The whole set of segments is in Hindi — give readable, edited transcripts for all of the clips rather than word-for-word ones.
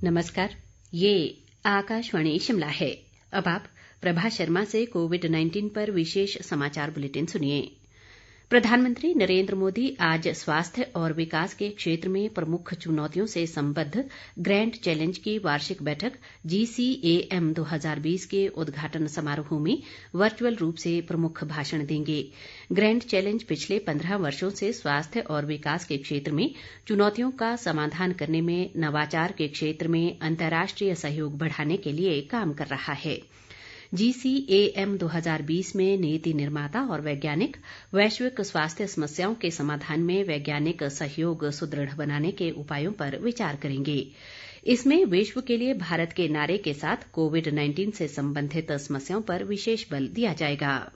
नमस्कार, ये आकाशवाणी शिमला है। अब आप प्रभा शर्मा से कोविड-19 पर विशेष समाचार बुलेटिन सुनिए। प्रधानमंत्री नरेंद्र मोदी आज स्वास्थ्य और विकास के क्षेत्र में प्रमुख चुनौतियों से संबद्ध ग्रैंड चैलेंज की वार्षिक बैठक GCAM 2020 के उद्घाटन समारोह में वर्चुअल रूप से प्रमुख भाषण देंगे। ग्रैंड चैलेंज पिछले 15 वर्षों से स्वास्थ्य और विकास के क्षेत्र में चुनौतियों का समाधान करने में नवाचार के क्षेत्र में अंतर्राष्ट्रीय सहयोग बढ़ाने के लिए काम कर रहा है। GCAM 2020 में नीति निर्माता और वैज्ञानिक वैश्विक स्वास्थ्य समस्याओं के समाधान में वैज्ञानिक सहयोग सुदृढ़ बनाने के उपायों पर विचार करेंगे। इसमें विश्व के लिए भारत के नारे के साथ कोविड-19 से संबंधित समस्याओं पर विशेष बल दिया जाएगा।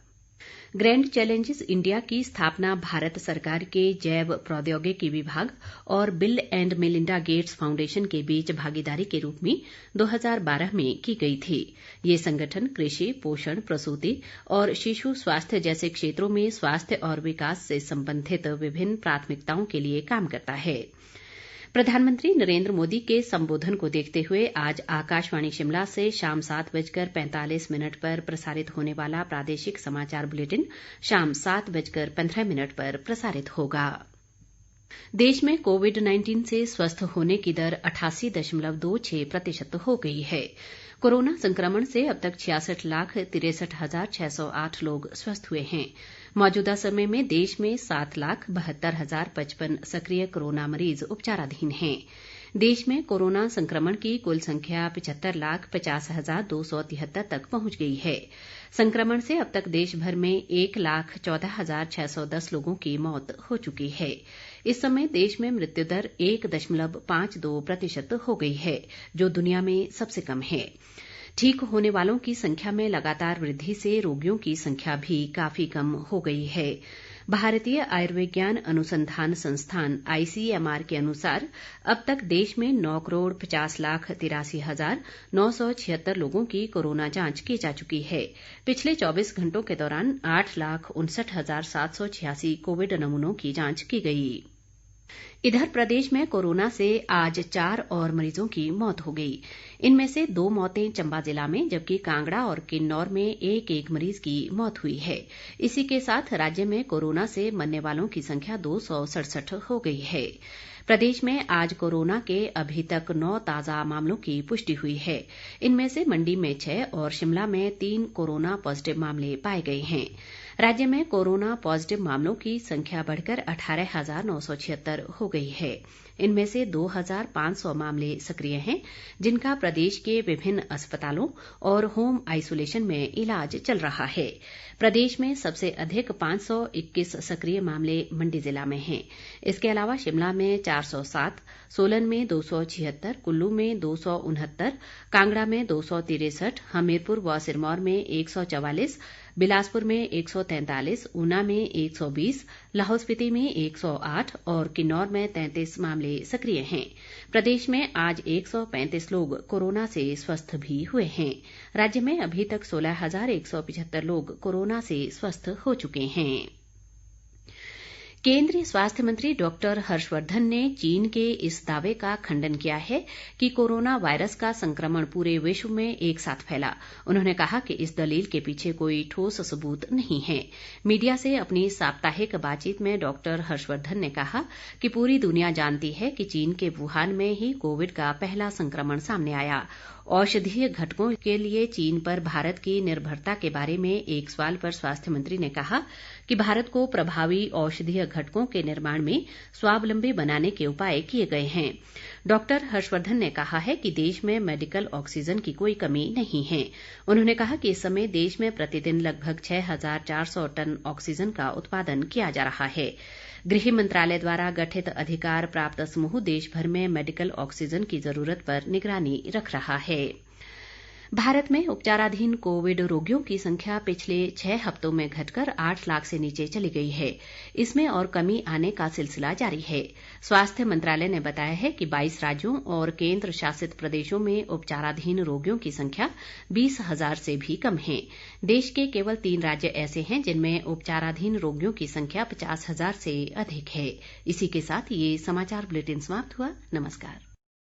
ग्रैंड चैलेंजेस इंडिया की स्थापना भारत सरकार के जैव प्रौद्योगिकी विभाग और bill and Melinda Gates foundation के बीच भागीदारी के रूप में 2012 में की गई थी। ये संगठन कृषि, पोषण, प्रसूति और शिशु स्वास्थ्य जैसे क्षेत्रों में स्वास्थ्य और विकास से संबंधित विभिन्न प्राथमिकताओं के लिए काम करता है। प्रधानमंत्री नरेंद्र मोदी के संबोधन को देखते हुए आज आकाशवाणी शिमला से शाम 7:45 पर प्रसारित होने वाला प्रादेशिक समाचार बुलेटिन शाम 7:15 पर प्रसारित होगा। देश में कोविड-19 से स्वस्थ होने की दर 88.26% हो गई है। कोरोना संक्रमण से अब तक 66,63,608 लोग स्वस्थ हुए हैं। मौजूदा समय में देश में 7,72,055 सक्रिय कोरोना मरीज उपचाराधीन हैं। देश में कोरोना संक्रमण की कुल संख्या 75,50,273 तक पहुंच गई है। संक्रमण से अब तक देश भर में 1,14,610 लोगों की मौत हो चुकी है। इस समय देश में मृत्यु दर 1.52% हो गई है, जो दुनिया में सबसे कम है। ठीक होने वालों की संख्या में लगातार वृद्धि से रोगियों की संख्या भी काफी कम हो गई है। भारतीय आयुर्विज्ञान अनुसंधान संस्थान ICMR के अनुसार अब तक देश में 9,50,83,976 लोगों की कोरोना जांच की जा चुकी है। पिछले 24 घंटों के दौरान 8,59,786 कोविड नमूनों की जांच की गई। इधर प्रदेश में कोरोना से आज 4 और मरीजों की मौत हो गई। इनमें से 2 मौतें चंबा जिला में, जबकि कांगड़ा और किन्नौर में एक मरीज की मौत हुई है। इसी के साथ राज्य में कोरोना से मरने वालों की संख्या 267 हो गई है। प्रदेश में आज कोरोना के अभी तक 9 ताजा मामलों की पुष्टि हुई है। इनमें से मंडी में 6 और शिमला में 3 कोरोना पॉजिटिव मामले पाए गए हैं। राज्य में कोरोना पॉजिटिव मामलों की संख्या बढ़कर 18,976 हो गई है। इनमें से 2,500 मामले सक्रिय हैं, जिनका प्रदेश के विभिन्न अस्पतालों और होम आइसोलेशन में इलाज चल रहा है। प्रदेश में सबसे अधिक 521 सक्रिय मामले मंडी जिला में हैं। इसके अलावा शिमला में 407, सोलन में 276, कुल्लू में 269, कांगड़ा में 263, हमीरपुर व सिरमौर में 144, बिलासपुर में 143, ऊना में 120, लाहौल स्पीति में 108 और किन्नौर में 33 मामले सक्रिय हैं। प्रदेश में आज 135 लोग कोरोना से स्वस्थ भी हुए हैं। राज्य में अभी तक 16,175 लोग कोरोना से स्वस्थ हो चुके हैं। केंद्रीय स्वास्थ्य मंत्री डॉक्टर हर्षवर्धन ने चीन के इस दावे का खंडन किया है कि कोरोना वायरस का संक्रमण पूरे विश्व में एक साथ फैला। उन्होंने कहा कि इस दलील के पीछे कोई ठोस सबूत नहीं है। मीडिया से अपनी साप्ताहिक बातचीत में डॉक्टर हर्षवर्धन ने कहा कि पूरी दुनिया जानती है कि चीन के वुहान में ही कोविड का पहला संक्रमण सामने आया। औषधीय घटकों के लिए चीन पर भारत की निर्भरता के बारे में एक सवाल पर स्वास्थ्य मंत्री ने कहा कि भारत को प्रभावी औषधीय घटकों के निर्माण में स्वावलंबी बनाने के उपाय किए गए हैं। डॉक्टर हर्षवर्धन ने कहा है कि देश में मेडिकल ऑक्सीजन की कोई कमी नहीं है। उन्होंने कहा कि इस समय देश में प्रतिदिन लगभग 6,400 टन ऑक्सीजन का उत्पादन किया जा रहा है। गृह मंत्रालय द्वारा गठित अधिकार प्राप्त समूह देश भर में मेडिकल ऑक्सीजन की जरूरत पर निगरानी रख रहा है। भारत में उपचाराधीन कोविड रोगियों की संख्या पिछले 6 हफ्तों में घटकर 8 लाख से नीचे चली गई है। इसमें और कमी आने का सिलसिला जारी है। स्वास्थ्य मंत्रालय ने बताया है कि 22 राज्यों और केंद्र शासित प्रदेशों में उपचाराधीन रोगियों की संख्या 20,000 से भी कम है। देश के केवल 3 राज्य ऐसे हैं जिनमें उपचाराधीन रोगियों की संख्या 50,000 से अधिक है। इसी के साथ ये समाचार बुलेटिन समाप्त हुआ। नमस्कार।